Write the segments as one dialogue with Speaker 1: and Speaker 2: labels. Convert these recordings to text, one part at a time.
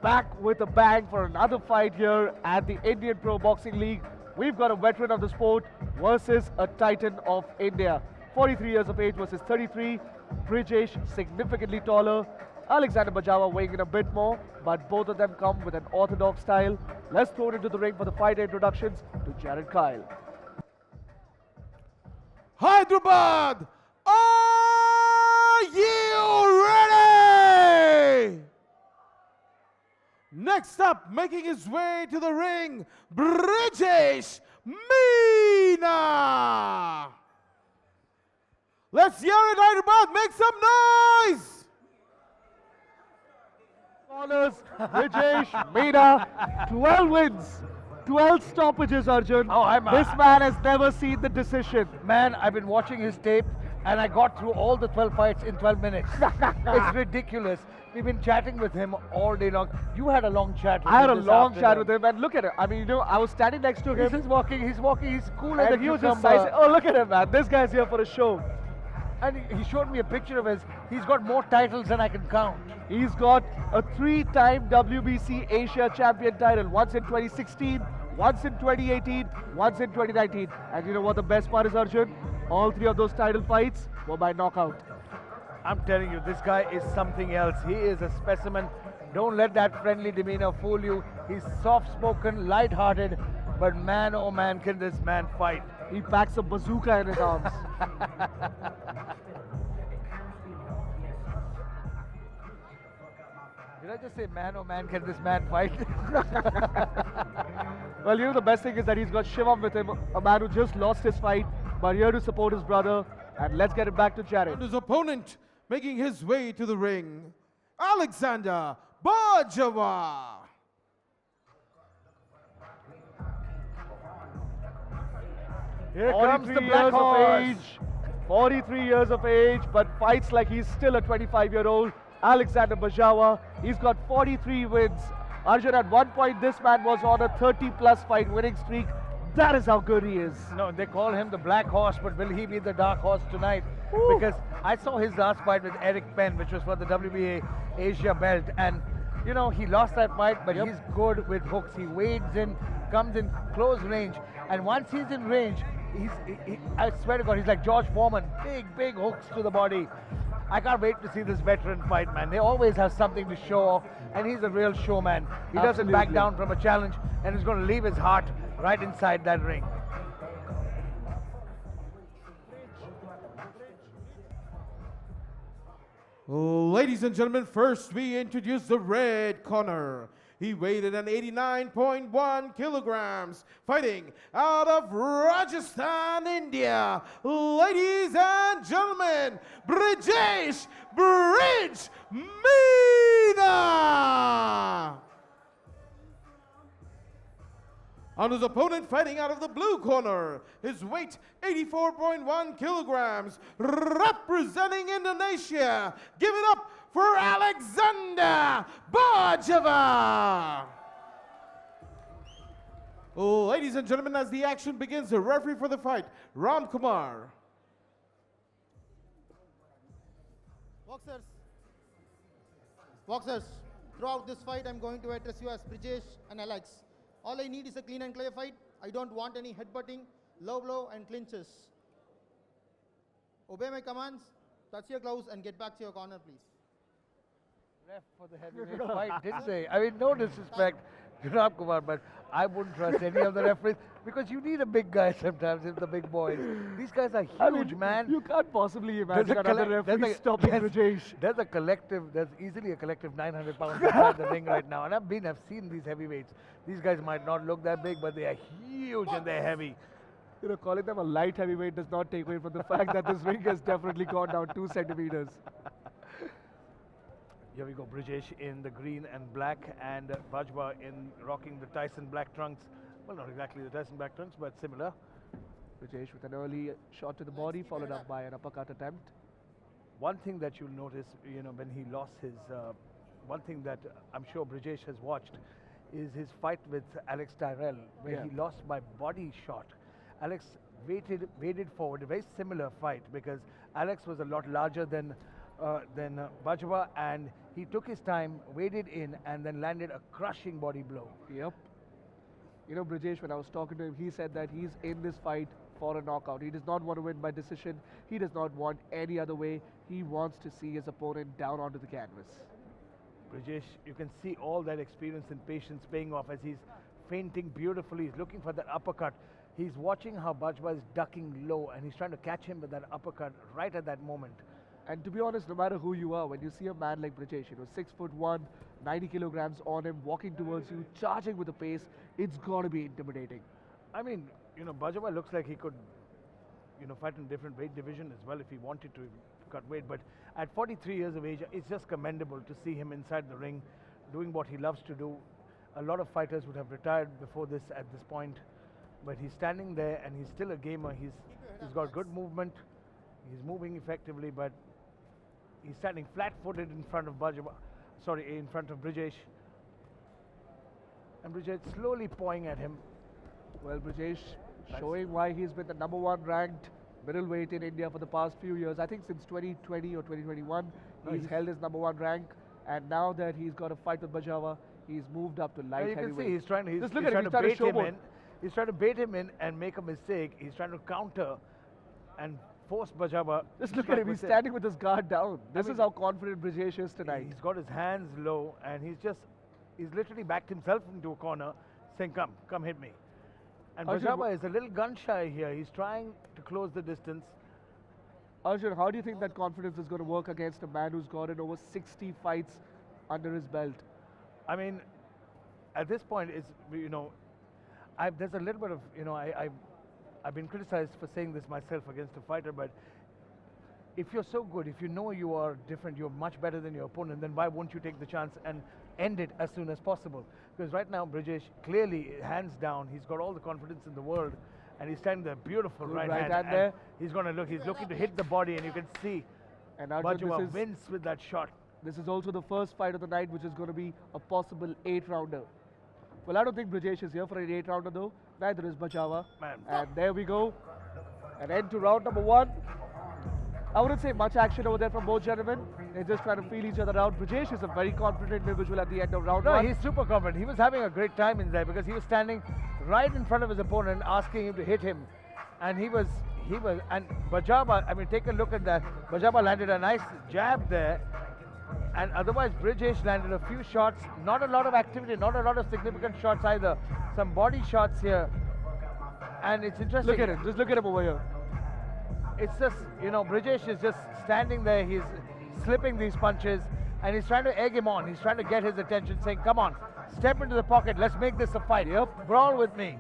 Speaker 1: back with a bang for another fight here at the Indian Pro Boxing League. We've got a veteran of the sport versus a titan of India. 43 years of age versus 33. Brijesh, significantly taller. Alexander Bajawa weighing in a bit more, but both of them come with an orthodox style. Let's throw it into the ring for the fight introductions to Jared Kyle.
Speaker 2: Hyderabad, are you ready? Next up, making his way to the ring, Brijesh Meena. Let's hear it, Hyderabad, make some noise!
Speaker 1: Corners, Brijesh Meena, 12 wins, 12 stoppages, Arjun.
Speaker 3: Oh,
Speaker 1: this man has never seen the decision.
Speaker 3: Man, I've been watching his tape and I got through all the 12 fights in 12 minutes. It's ridiculous. We've been chatting with him all day long. You had a long chat with him.
Speaker 1: I had a long chat with him, and look at him. I mean, you know, I was standing next to him.
Speaker 3: He's walking, he's cool as a
Speaker 1: And he was just
Speaker 3: cucumber.
Speaker 1: sizing. Oh, look at him, man. This guy's here for a show.
Speaker 3: And he showed me a picture of his. He's got more titles than I can count.
Speaker 1: He's got a 3-time WBC Asia champion title. Once in 2016, once in 2018, once in 2019. And you know what the best part is, Arjun? All 3 of those title fights were by knockout.
Speaker 3: I'm telling you, this guy is something else. He is a specimen. Don't let that friendly demeanor fool you. He's soft-spoken, light-hearted, but man, oh man, can this man fight.
Speaker 1: He packs a bazooka in his arms.
Speaker 3: Did I just say man, oh man, can this man fight?
Speaker 1: Well, you know, the best thing is that he's got Shivam with him, a man who just lost his fight, but here to support his brother. And let's get it back to Jared.
Speaker 2: And his opponent making his way to the ring, Alexander Bajawa.
Speaker 3: Here comes the
Speaker 1: 43
Speaker 3: black
Speaker 1: years of
Speaker 3: horse.
Speaker 1: age, 43 years of age, but fights like he's still a 25-year-old. Alexander Bajawa, he's got 43 wins. Arjun, at one point, this man was on a 30-plus fight winning streak. That is how good he is.
Speaker 3: No, they call him the black horse, but will he be the dark horse tonight?
Speaker 1: Ooh.
Speaker 3: Because I saw his last fight with Eric Penn, which was for the WBA Asia belt, and you know, he lost that fight, but he's good with hooks. He wades in, comes in close range, and once he's in range, I swear to God, he's like George Foreman, big hooks to the body. I can't wait to see this veteran fight, man. They always have something to show off, and he's a real showman. He doesn't back
Speaker 1: Absolutely.
Speaker 3: down from a challenge, and he's going to leave his heart right inside that ring.
Speaker 2: Ladies and gentlemen, first we introduce the red corner. He weighed in at 89.1 kilograms, fighting out of Rajasthan, India. Ladies and gentlemen, Brijesh Bridge Meena. On his opponent fighting out of the blue corner, his weight 84.1 kilograms, representing Indonesia. Give it up for Alexander Bajawa. Ladies and gentlemen, as the action begins, the referee for the fight, Ram Kumar.
Speaker 4: Boxers, throughout this fight, I'm going to address you as Brijesh and Alex. All I need is a clean and clear fight. I don't want any headbutting, low blow, and clinches. Obey my commands, touch your gloves, and get back to your corner, please.
Speaker 3: Ref for the heavyweight fight, didn't they? I mean, no disrespect to Ram Kumar, but I wouldn't trust any of the referees because you need a big guy sometimes in the big boys. These guys are huge,
Speaker 1: I mean,
Speaker 3: man.
Speaker 1: You can't possibly imagine another referee stopping Brijesh.
Speaker 3: There's easily a collective 900 pounds inside the ring right now. And I've seen these heavyweights. These guys might not look that big, but they are huge and they're heavy.
Speaker 1: You know, calling them a light heavyweight does not take away from the fact that this ring has definitely gone down 2 centimeters.
Speaker 3: Here we go, Brijesh in the green and black, and Bajawa in rocking the Tyson black trunks. Well, not exactly the Tyson black trunks, but similar.
Speaker 1: Brijesh with an early shot to the body, followed up by an uppercut attempt.
Speaker 3: One thing that you'll notice, you know, when he lost his, one thing that I'm sure Brijesh has watched is his fight with Alex Tyrell, where he lost by body shot. Alex waded forward, a very similar fight, because Alex was a lot larger than than Bajawa, and he took his time, waded in, and then landed a crushing body blow.
Speaker 1: Yep. You know, Brijesh, when I was talking to him, he said that he's in this fight for a knockout. He does not want to win by decision. He does not want any other way. He wants to see his opponent down onto the canvas.
Speaker 3: Brijesh, you can see all that experience and patience paying off as he's feinting beautifully. He's looking for that uppercut. He's watching how Bajawa is ducking low, and he's trying to catch him with that uppercut right at that moment.
Speaker 1: And to be honest, no matter who you are, when you see a man like Brijesh, 6'1", 90 kilograms on him, walking towards you, charging with a pace, it's got to be intimidating.
Speaker 3: I mean, Bajawa looks like he could, fight in different weight division as well if he wanted to cut weight. But at 43 years of age, it's just commendable to see him inside the ring, doing what he loves to do. A lot of fighters would have retired before this at this point, but he's standing there and he's still a gamer. He's got good movement. He's moving effectively, but he's standing flat-footed in front of in front of Brijesh. And Brijesh slowly pawing at him.
Speaker 1: Well, Brijesh showing why he's been the #1 ranked middleweight in India for the past few years. I think since 2020 or 2021, he's held his #1 rank. And now that he's got a fight with Bajawa, he's moved up to light
Speaker 3: You can
Speaker 1: heavyweight.
Speaker 3: see he's trying to,
Speaker 1: Just look at him, he's trying to
Speaker 3: bait him
Speaker 1: showboat.
Speaker 3: in. He's trying to bait him in and make a mistake. He's trying to counter and force Bajawa.
Speaker 1: Just look at him, he's standing with his guard down. This is how confident Brijesh is tonight.
Speaker 3: He's got his hands low and he's literally backed himself into a corner saying, come hit me. And
Speaker 1: Arjun,
Speaker 3: Bajawa is a little gun shy here. He's trying to close the distance.
Speaker 1: Arjun, how do you think that confidence is going to work against a man who's got in over 60 fights under his belt?
Speaker 3: I mean, at this point, it's, there's a little bit of, I've been criticized for saying this myself against a fighter, but if you're so good, if you know you are different, you're much better than your opponent, then why won't you take the chance and end it as soon as possible? Because right now, Brijesh, clearly, hands down, he's got all the confidence in the world, and he's standing there, beautiful
Speaker 1: Good
Speaker 3: right
Speaker 1: right
Speaker 3: hand
Speaker 1: hand there.
Speaker 3: he's looking to hit the body, and you can see
Speaker 1: And Arjun,
Speaker 3: Bajawa wins with that shot.
Speaker 1: this is also the first fight of the night, which is going to be a possible 8-rounder. Well, I don't think Brijesh is here for an 8-rounder though. Neither is Bajawa.
Speaker 3: Man.
Speaker 1: And there we go. An end to round #1. I wouldn't say much action over there from both gentlemen. They're just trying to feel each other out. Brijesh is a very confident individual at the end of round 1.
Speaker 3: He's super confident. He was having a great time in there because he was standing right in front of his opponent, asking him to hit him. And and Bajawa, I mean, take a look at that. Bajawa landed a nice jab there. And otherwise, Brijesh landed a few shots. Not a lot of activity, not a lot of significant shots either. Some body shots here. And it's interesting.
Speaker 1: Look at him. Just look at him over here.
Speaker 3: It's just, Brijesh is just standing there. He's slipping these punches. And he's trying to egg him on. He's trying to get his attention, saying, come on, step into the pocket. Let's make this a fight.
Speaker 1: Yep.
Speaker 3: Brawl with me.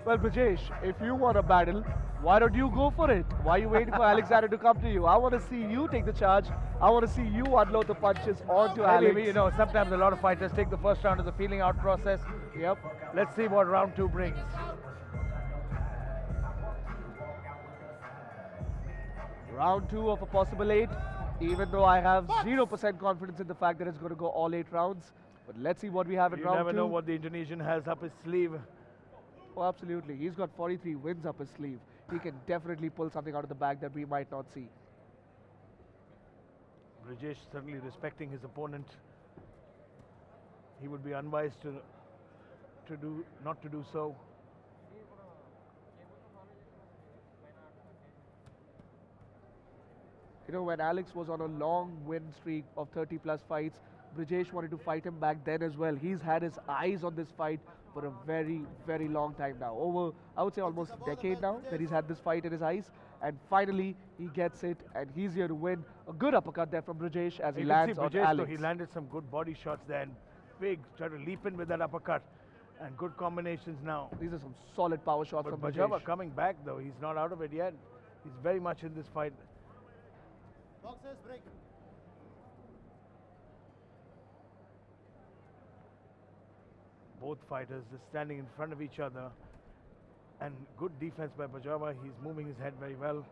Speaker 1: Well, Brijesh, if you want a battle, why don't you go for it? Why are you waiting for Alexander to come to you? I want to see you take the charge. I want to see you unload the punches onto Alex.
Speaker 3: Maybe, sometimes a lot of fighters take the first round as a feeling out process.
Speaker 1: Yep.
Speaker 3: Let's see what round 2 brings.
Speaker 1: Round 2 of a possible 8, even though I have 0% confidence in the fact that it's going to go all 8 rounds. But let's see what we have in
Speaker 3: You
Speaker 1: round 2.
Speaker 3: never know what the Indonesian has up his sleeve.
Speaker 1: Oh, absolutely. He's got 43 wins up his sleeve. He can definitely pull something out of the bag that we might not see.
Speaker 3: Brijesh certainly respecting his opponent. He would be unwise not to do so.
Speaker 1: When Alex was on a long win streak of 30 plus fights, Brijesh wanted to fight him back then as well. He's had his eyes on this fight for a very, very long time now. Over, I would say almost a decade now that he's had this fight in his eyes. And finally, he gets it, and he's here to win. A good uppercut there from Brijesh as he lands on
Speaker 3: Brijesh,
Speaker 1: Alex.
Speaker 3: He landed some good body shots there, and big, tried to leap in with that uppercut. And good combinations now.
Speaker 1: These are some solid power shots
Speaker 3: But
Speaker 1: from
Speaker 3: Bajawa
Speaker 1: Brijesh.
Speaker 3: coming back though, he's not out of it yet. He's very much in this fight.
Speaker 4: Boxers break.
Speaker 3: Both fighters just standing in front of each other. And good defense by Bajawa. He's moving his head very well.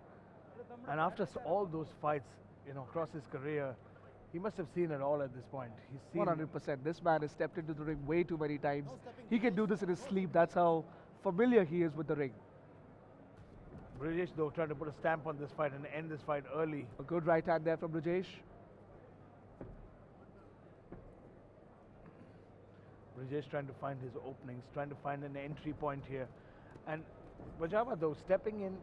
Speaker 3: And after all those fights, across his career, he must have seen it all at this point. He's seen
Speaker 1: 100%. This man has stepped into the ring way too many times. He can do this in his sleep. That's how familiar he is with the ring.
Speaker 3: Brijesh though trying to put a stamp on this fight and end this fight early.
Speaker 1: A good right hand there from Brijesh.
Speaker 3: Brijesh trying to find his openings, trying to find an entry point here. And Bajawa, though, stepping in.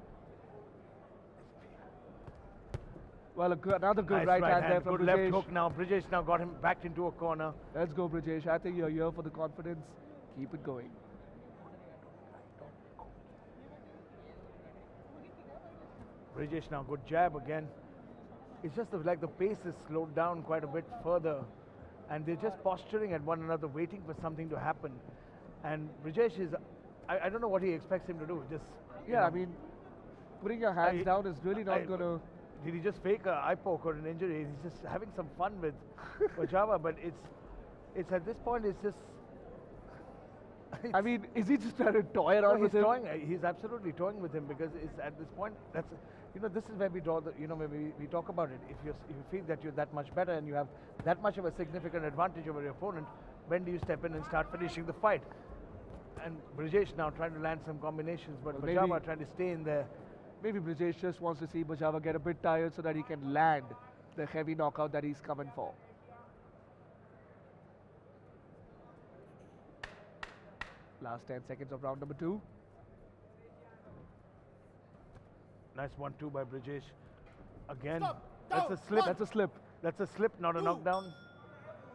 Speaker 1: Well, another good
Speaker 3: Nice
Speaker 1: right hand there from
Speaker 3: good
Speaker 1: Brijesh.
Speaker 3: left hook now. Brijesh now got him backed into a corner.
Speaker 1: Let's go, Brijesh. I think you're here for the confidence. Keep it going.
Speaker 3: Brijesh now, good jab again. It's just like the pace is slowed down quite a bit further. And they're just posturing at one another, waiting for something to happen. And Brijesh is, I don't know what he expects him to do. Just
Speaker 1: Yeah, I mean, putting your hands down is really not going to...
Speaker 3: Did he just fake a eye poke or an injury? He's just having some fun with Bajawa, but it's at this point, it's just...
Speaker 1: I mean, is he just trying to toy around with him?
Speaker 3: He's absolutely toying with him because it's at this point, that's, this is where we draw the, when we talk about it. If you feel that you're that much better and you have that much of a significant advantage over your opponent, when do you step in and start finishing the fight? And Brijesh now trying to land some combinations, but
Speaker 1: Well,
Speaker 3: Bajawa trying to stay in there.
Speaker 1: Maybe Brijesh just wants to see Bajawa get a bit tired so that he can land the heavy knockout that he's coming for. Last 10 seconds of round number 2.
Speaker 3: Nice 1-2 by Brijesh. Again,
Speaker 4: Stop.
Speaker 3: that's
Speaker 4: Down.
Speaker 3: a slip.
Speaker 1: That's a slip.
Speaker 3: That's a slip, not a
Speaker 4: 2,
Speaker 3: knockdown.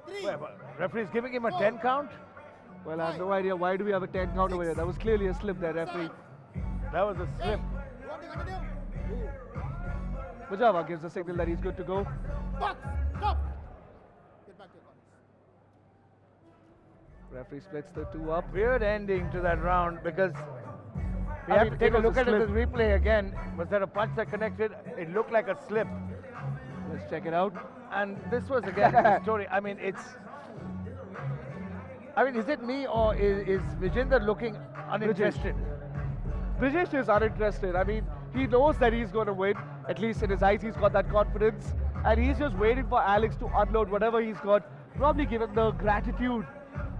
Speaker 4: 3.
Speaker 3: Where, referee's giving him a 10 count?
Speaker 1: Well, I have no idea why do we have a 10 count over here. That was clearly a slip there, referee.
Speaker 3: That was a slip.
Speaker 4: You want to continue?
Speaker 1: Bajawa gives a signal that he's good to go.
Speaker 4: Box. Stop. Get back to your corners.
Speaker 1: Referee splits the 2 up.
Speaker 3: Weird ending to that round because we
Speaker 1: I
Speaker 3: have
Speaker 1: mean,
Speaker 3: to take
Speaker 1: it
Speaker 3: a
Speaker 1: was a
Speaker 3: look at
Speaker 1: slip.
Speaker 3: this replay again. Was there a punch that connected? It looked like a slip.
Speaker 1: Let's check it out.
Speaker 3: And this was again the story. I mean, is it me or is Vijender looking uninterested?
Speaker 1: Brijesh is uninterested. I mean, he knows that he's going to win. At least in his eyes, he's got that confidence. And he's just waiting for Alex to unload whatever he's got. Probably given the gratitude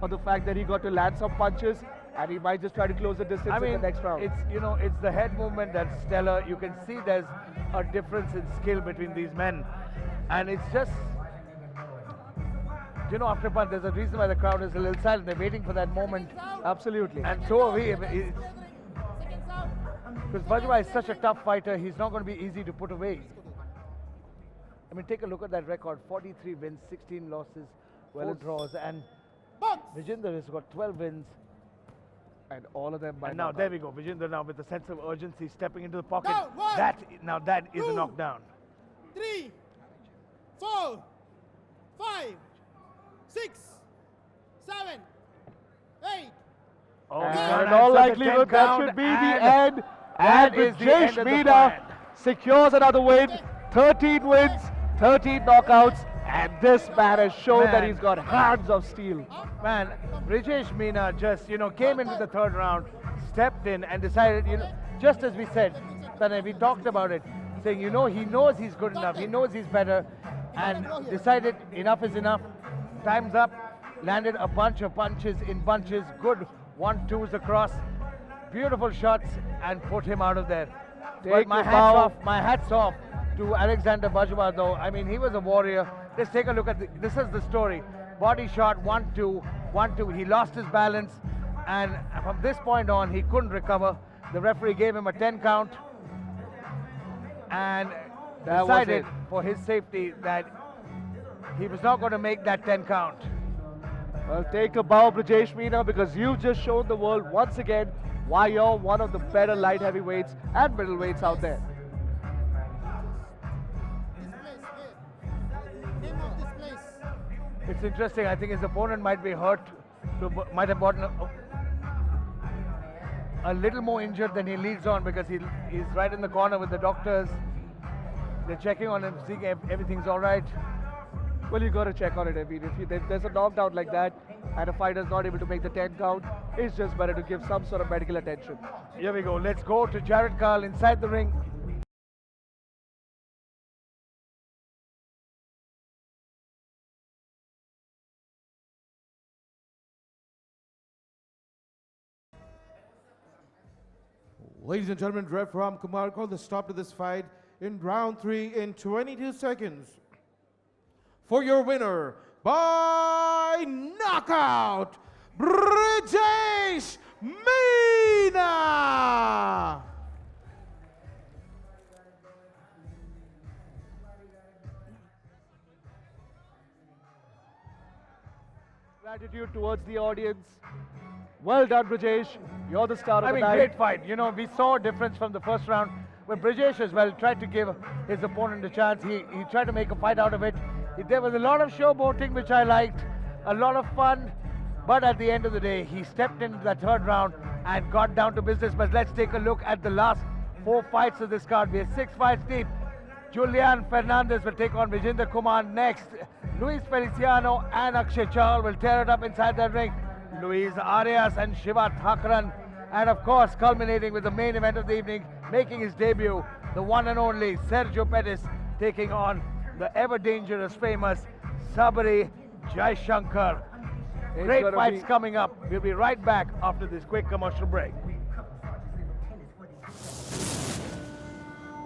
Speaker 1: of the fact that he got to land some punches. And he might just try to close the distance in the next round.
Speaker 3: It's the head movement that's stellar. You can see there's a difference in skill between these men. And it's just, after a punch, there's a reason why the crowd is a little silent. They're waiting for that moment.
Speaker 1: Absolutely.
Speaker 3: And so are we. Because Bajawa is such a tough fighter, he's not going to be easy to put away. I mean, take a look at that record. 43 wins, 16 losses, 4 draws. And Vijender has got 12 wins.
Speaker 1: And all of them by
Speaker 3: And now,
Speaker 1: knockout.
Speaker 3: there we go. Vijender now with a sense of urgency, stepping into the pocket.
Speaker 4: Down, 1,
Speaker 3: That is a
Speaker 4: 2,
Speaker 3: knockdown.
Speaker 4: 3, 4, 5, 6, 7, 8.
Speaker 3: Oh,
Speaker 1: And
Speaker 3: he's got
Speaker 1: in
Speaker 3: an
Speaker 1: all
Speaker 3: answer to 10
Speaker 1: likelihood, that
Speaker 3: count,
Speaker 1: should be the
Speaker 3: and
Speaker 1: end.
Speaker 3: that
Speaker 1: And
Speaker 3: is the end
Speaker 1: Brijesh
Speaker 3: of the
Speaker 1: Meena
Speaker 3: fight.
Speaker 1: secures another win. 13 wins, 13 knockouts. And this man has shown that
Speaker 3: Man.
Speaker 1: he's got hands of steel.
Speaker 3: Man, Brijesh Meena just, came into the third round, stepped in and decided, just as we said, that we talked about it, saying, he knows he's good enough, he knows he's better, and decided enough is enough, time's up, landed a bunch of punches in bunches, good 1-2s across, beautiful shots, and put him out of there. But my hats off to Alexander Bajawa though. I mean, he was a warrior. Let's take a look at this is the story. Body shot, 1-2, 1-2. He lost his balance, and from this point on, he couldn't recover. The referee gave him a 10 count, and decided for his safety that he was not going to make that 10 count.
Speaker 1: Well, take a bow, Brijesh Meena, because you've just shown the world once again why you're one of the better light heavyweights and middleweights out there.
Speaker 4: Name of this place.
Speaker 3: It's interesting. I think his opponent might be hurt, might have gotten a little more injured than he leads on because he's right in the corner with the doctors. They're checking on him, seeing if everything's all right.
Speaker 1: Well, you got to check on it. I mean, if there's a knockdown like that and a fighter's not able to make the 10 count, it's just better to give some sort of medical attention.
Speaker 3: Here we go. Let's go to Jared Carl inside the ring.
Speaker 2: Ladies and gentlemen, Ref Ram Kumar called the stop to this fight in round 3 in 22 seconds. For your winner by knockout, Brijesh Meena.
Speaker 1: Gratitude towards the audience. Well done, Brijesh. You're the star of
Speaker 3: I
Speaker 1: the
Speaker 3: mean,
Speaker 1: night.
Speaker 3: great fight. You know, we saw a difference from the first round where Brijesh as well tried to give his opponent a chance. He tried to make a fight out of it. There was a lot of showboating, which I liked, a lot of fun. But at the end of the day, he stepped into that third round and got down to business. But let's take a look at the last 4 fights of this card. We have 6 fights deep. Julian Fernandez will take on Vijender Kumar next. Luis Feliciano and Akshay Chahal will tear it up inside that ring. Luis Arias and Shiva Thakaran. And of course, culminating with the main event of the evening, making his debut, the one and only Sergio Pettis taking on the ever dangerous, famous Sabri Jaishankar.
Speaker 1: It's
Speaker 3: Great
Speaker 1: gonna
Speaker 3: fights
Speaker 1: be-
Speaker 3: coming up. We'll be right back after this quick commercial break.